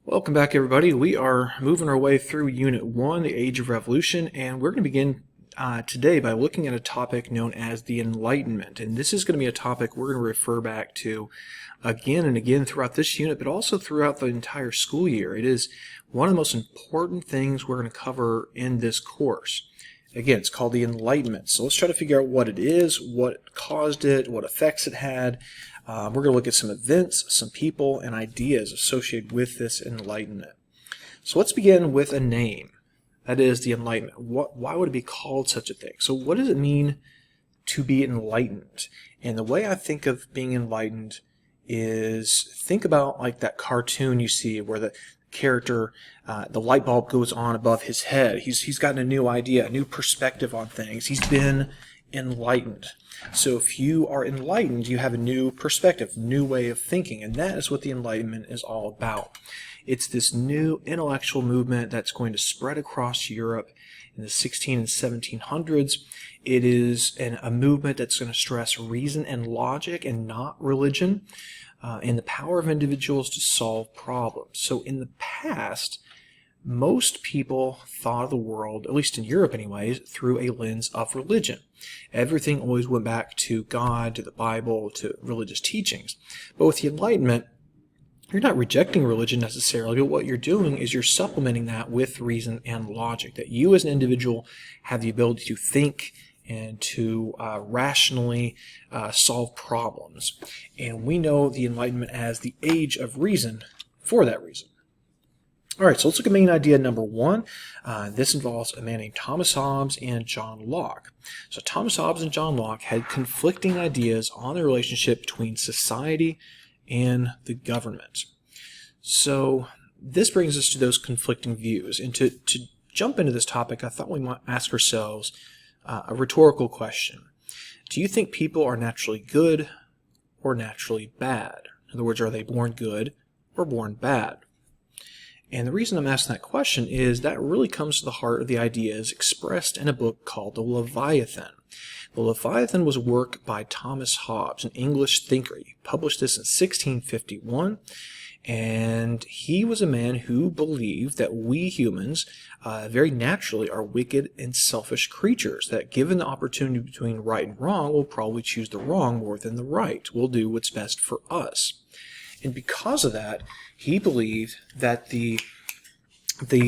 Welcome back, everybody. We are moving our way through Unit 1, the Age of Revolution, and we're going to begin today by looking at a topic known as the Enlightenment. And this is going to be a topic we're going to refer back to again and again throughout this unit, but also throughout the entire school year. It is one of the most important things we're going to cover in this course. Again, it's called the Enlightenment. So let's try to figure out what it is, what caused it, what effects it had. We're going to look at some events, some people, and ideas associated with this Enlightenment. So let's begin with a name. That is the Enlightenment. Why would it be called such a thing? So what does it mean to be enlightened? And the way I think of being enlightened is, think about like that cartoon you see where the character, the light bulb goes on above his head. He's gotten a new idea, a new perspective on things. He's been enlightened. So if you are enlightened, you have a new perspective, new way of thinking, and that is what the Enlightenment is all about. It's this new intellectual movement that's going to spread across Europe in the 16 and 1700s. It is a movement that's going to stress reason and logic and not religion, and the power of individuals to solve problems. So in the past, most people thought of the world, at least in Europe anyways, through a lens of religion. Everything always went back to God, to the Bible, to religious teachings. But with the Enlightenment, you're not rejecting religion necessarily, but what you're doing is you're supplementing that with reason and logic, that you as an individual have the ability to think and to rationally solve problems. And we know the Enlightenment as the age of reason for that reason. All right, so let's look at main idea number one. This involves a man named Thomas Hobbes and John Locke. So Thomas Hobbes and John Locke had conflicting ideas on the relationship between society and the government. So this brings us to those conflicting views. And to jump into this topic, I thought we might ask ourselves a rhetorical question. Do you think people are naturally good or naturally bad? In other words, are they born good or born bad? And the reason I'm asking that question is that really comes to the heart of the ideas expressed in a book called The Leviathan. The Leviathan was a work by Thomas Hobbes, an English thinker. He published this in 1651, and he was a man who believed that we humans very naturally are wicked and selfish creatures, that given the opportunity between right and wrong, we'll probably choose the wrong more than the right. We'll do what's best for us. And because of that, he believed that the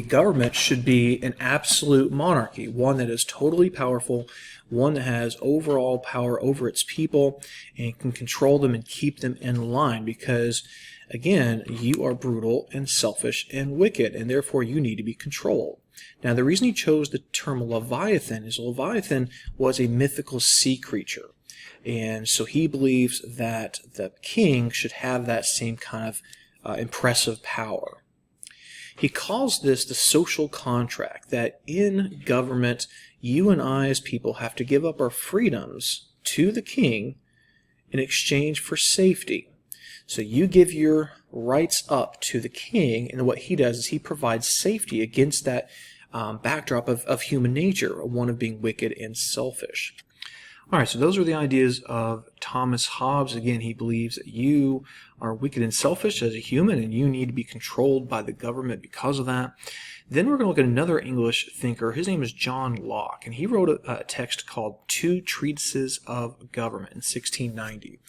government should be an absolute monarchy, one that is totally powerful, one that has overall power over its people and can control them and keep them in line because, again, you are brutal and selfish and wicked, and therefore you need to be controlled. Now, the reason he chose the term Leviathan is Leviathan was a mythical sea creature. And so he believes that the king should have that same kind of impressive power. He calls this the social contract, that in government, you and I as people have to give up our freedoms to the king in exchange for safety. So you give your rights up to the king, and what he does is he provides safety against that backdrop of human nature, one of being wicked and selfish. All right, so those are the ideas of Thomas Hobbes. Again, he believes that you are wicked and selfish as a human, and you need to be controlled by the government because of that. Then we're going to look at another English thinker. His name is John Locke, and he wrote a text called Two Treatises of Government in 1690.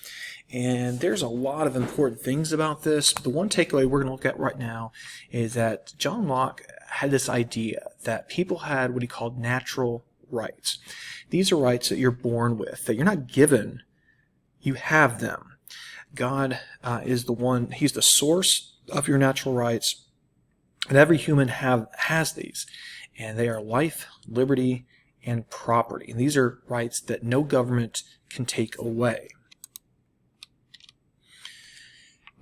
And there's a lot of important things about this. The one takeaway we're going to look at right now is that John Locke had this idea that people had what he called natural rights. These are rights that you're born with, that you're not given, you have them. God is the one, he's the source of your natural rights, and every human has these. And they are life, liberty, and property. And these are rights that no government can take away.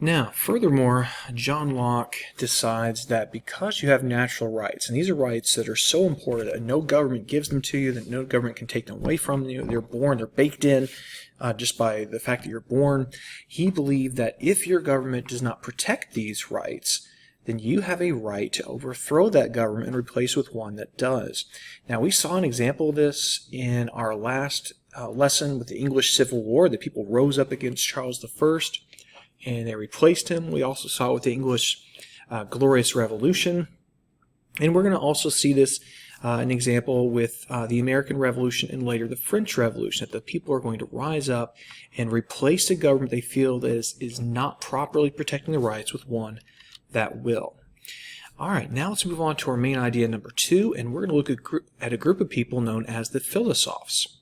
Now, furthermore, John Locke decides that because you have natural rights, and these are rights that are so important that no government gives them to you, that no government can take them away from you, they're born, they're baked in just by the fact that you're born, he believed that if your government does not protect these rights, then you have a right to overthrow that government and replace with one that does. Now, we saw an example of this in our last lesson with the English Civil War. The people rose up against Charles I, and they replaced him. We also saw with the English glorious revolution. And we're going to also see this an example with the American Revolution and later the French Revolution, that the people are going to rise up and replace the government they feel that is not properly protecting the rights with one that will. All right, now let's move on to our main idea number 2, and we're going to look at a group of people known as the philosophes.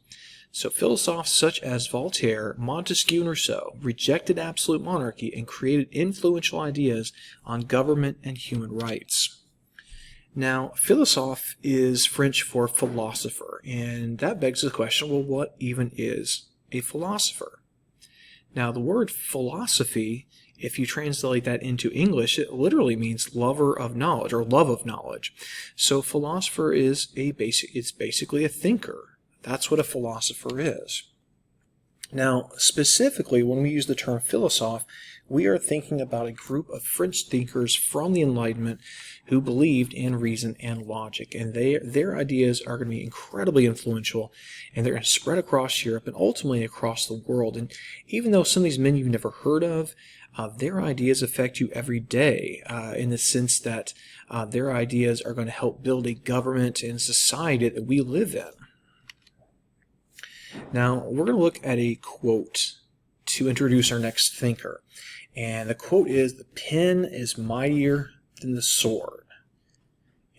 So philosophes such as Voltaire, Montesquieu, and Rousseau rejected absolute monarchy and created influential ideas on government and human rights. Now, philosophe is French for philosopher, and that begs the question, well, what even is a philosopher? Now, the word philosophy, if you translate that into English, it literally means lover of knowledge or love of knowledge. So philosopher is it's basically a thinker. That's what a philosopher is. Now, specifically, when we use the term philosophe, we are thinking about a group of French thinkers from the Enlightenment who believed in reason and logic. And their ideas are going to be incredibly influential, and they're going to spread across Europe and ultimately across the world. And even though some of these men you've never heard of, their ideas affect you every day in the sense that their ideas are going to help build a government and society that we live in. Now, we're going to look at a quote to introduce our next thinker. And the quote is, "The pen is mightier than the sword."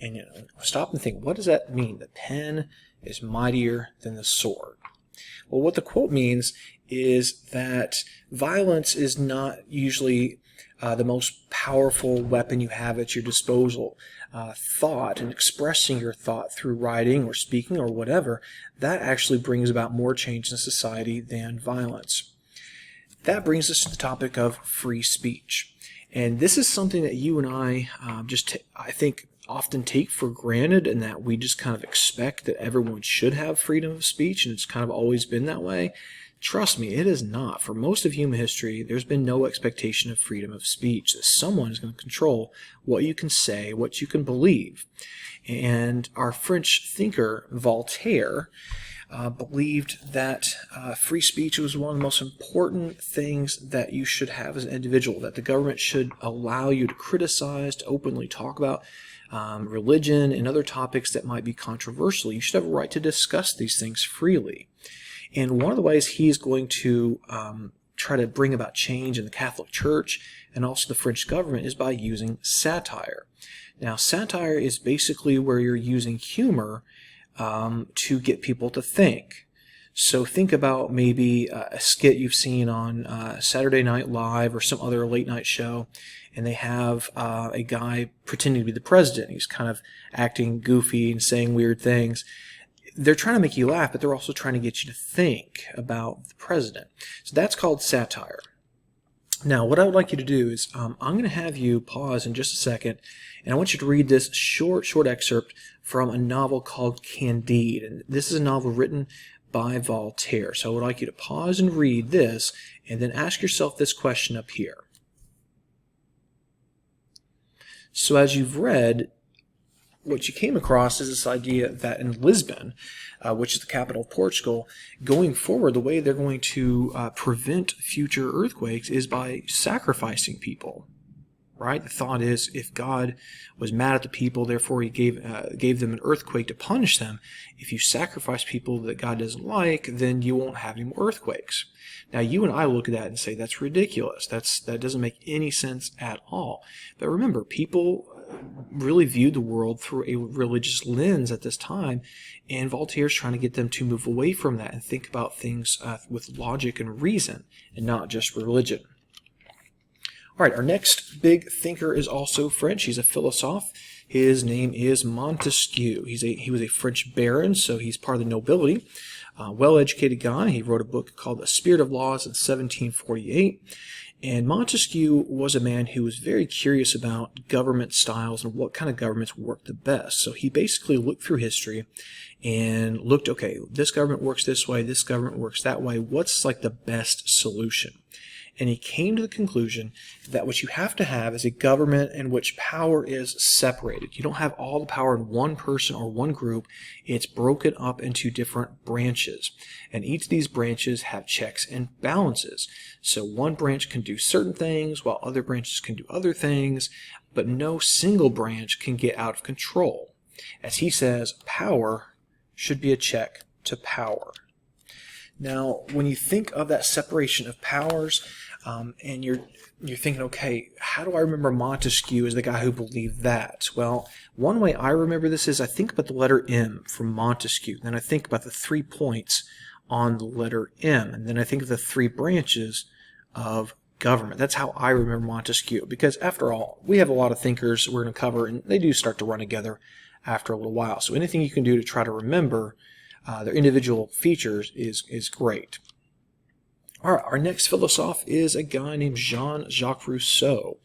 And stop and think, what does that mean? The pen is mightier than the sword. Well, what the quote means is that violence is not usually the most powerful weapon you have at your disposal. Thought and expressing your thought through writing or speaking or whatever, that actually brings about more change in society than violence. That brings us to the topic of free speech. And this is something that you and I I think often take for granted, and that we just kind of expect that everyone should have freedom of speech, and it's kind of always been that way. Trust me, it is not. For most of human history, there's been no expectation of freedom of speech, that someone is going to control what you can say, what you can believe. And our French thinker, Voltaire, believed that free speech was one of the most important things that you should have as an individual, that the government should allow you to criticize, to openly talk about religion and other topics that might be controversial. You should have a right to discuss these things freely. And one of the ways he's going to try to bring about change in the Catholic Church and also the French government is by using satire. Now, satire is basically where you're using humor to get people to think. So think about maybe a skit you've seen on Saturday Night Live or some other late night show, and they have a guy pretending to be the president. He's kind of acting goofy and saying weird things. They're trying to make you laugh, but they're also trying to get you to think about the president. So that's called satire. Now, what I would like you to do is I'm going to have you pause in just a second, and I want you to read this short excerpt from a novel called Candide. And this is a novel written by Voltaire. So I would like you to pause and read this, and then ask yourself this question up here. So as you've read, what you came across is this idea that in Lisbon, which is the capital of Portugal, going forward, the way they're going to prevent future earthquakes is by sacrificing people, right? The thought is, if God was mad at the people, therefore he gave them an earthquake to punish them. If you sacrifice people that God doesn't like, then you won't have any more earthquakes. Now, you and I look at that and say, that's ridiculous. That doesn't make any sense at all. But remember, people really viewed the world through a religious lens at this time, and Voltaire's trying to get them to move away from that and think about things with logic and reason, and not just religion. All right, our next big thinker is also French. He's a philosophe. His name is Montesquieu. He was a French baron, so he's part of the nobility. Well-educated guy. He wrote a book called The Spirit of Laws in 1748. And Montesquieu was a man who was very curious about government styles and what kind of governments work the best. So he basically looked through history and looked, okay, this government works this way, this government works that way. What's like the best solution? And he came to the conclusion that what you have to have is a government in which power is separated. You don't have all the power in one person or one group. It's broken up into different branches. And each of these branches have checks and balances. So one branch can do certain things while other branches can do other things. but no single branch can get out of control. As he says, power should be a check to power. Now, when you think of that separation of powers, and you're thinking, okay, how do I remember Montesquieu as the guy who believed that? Well, one way I remember this is I think about the letter M from Montesquieu. Then I think about the 3 points on the letter M. And then I think of the 3 branches of government. That's how I remember Montesquieu. Because after all, we have a lot of thinkers we're going to cover, and they do start to run together after a little while. So anything you can do to try to remember their individual features is great. All right, our next philosopher is a guy named Jean-Jacques Rousseau.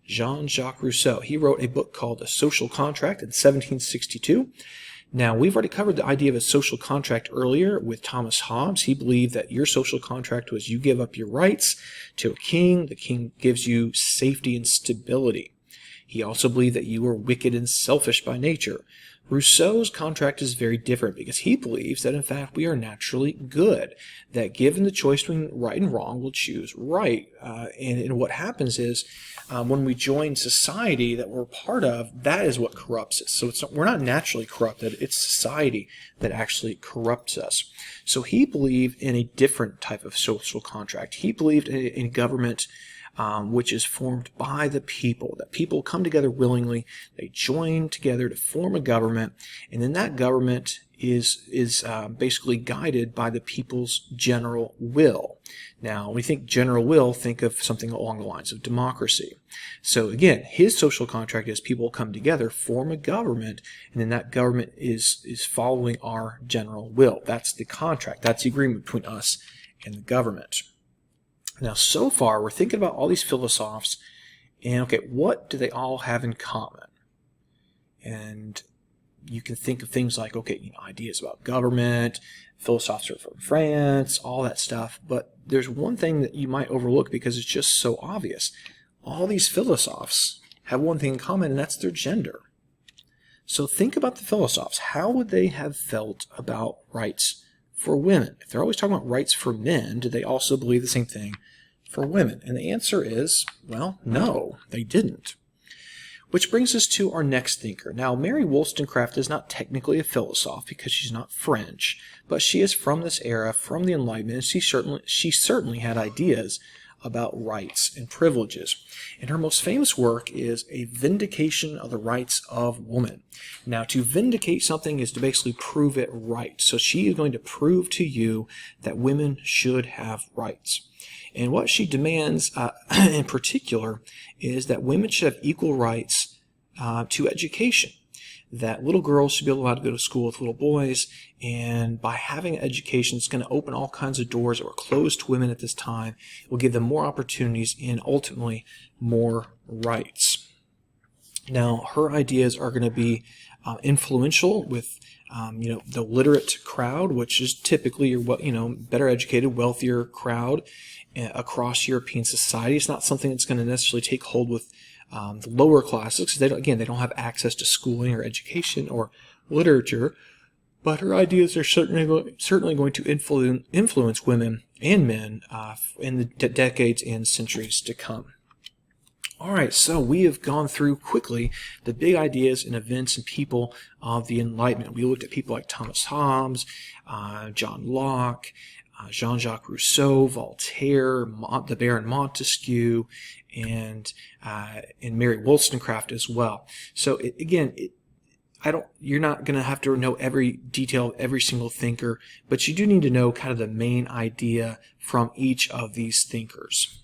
Jean-Jacques Rousseau. He wrote a book called The Social Contract in 1762. Now, we've already covered the idea of a social contract earlier with Thomas Hobbes. He believed that your social contract was you give up your rights to a king. The king gives you safety and stability. He also believed that you were wicked and selfish by nature. Rousseau's contract is very different because he believes that, in fact, we are naturally good, that given the choice between right and wrong, we'll choose right. And what happens is when we join society that we're part of, that is what corrupts us. So we're not naturally corrupted. It's society that actually corrupts us. So he believed in a different type of social contract. He believed in a government which is formed by the people, that people come together willingly, they join together to form a government, and then that government is basically guided by the people's general will. Now, when we think general will, think of something along the lines of democracy. So again, his social contract is people come together, form a government, and then that government is following our general will. That's the contract. That's the agreement between us and the government. Now, so far, we're thinking about all these philosophers, and okay, what do they all have in common? And you can think of things like, okay, ideas about government, philosophers are from France, all that stuff, but there's one thing that you might overlook because it's just so obvious. All these philosophers have one thing in common, and that's their gender. So think about the philosophers. How would they have felt about rights for women? If they're always talking about rights for men, did they also believe the same thing for women? And the answer is, well, no, they didn't. Which brings us to our next thinker. Now, Mary Wollstonecraft is not technically a philosopher because she's not French, but she is from this era, from the Enlightenment, and she certainly had ideas about rights and privileges. And her most famous work is A Vindication of the Rights of Woman. Now, to vindicate something is to basically prove it right. So she is going to prove to you that women should have rights. And what she demands in particular is that women should have equal rights to education, that little girls should be allowed to go to school with little boys, and by having an education, it's going to open all kinds of doors that were closed to women at this time. It will give them more opportunities and ultimately more rights. Now, her ideas are going to be influential with the literate crowd, which is typically your better educated, wealthier crowd across European society. It's not something that's going to necessarily take hold with the lower classes, because they don't have access to schooling or education or literature. But her ideas are certainly going to influence women and men in the decades and centuries to come. All right, so we have gone through quickly the big ideas and events and people of the Enlightenment. We looked at people like Thomas Hobbes, John Locke, Jean-Jacques Rousseau, Voltaire, the Baron Montesquieu, and Mary Wollstonecraft as well. So you're not going to have to know every detail of every single thinker, but you do need to know kind of the main idea from each of these thinkers.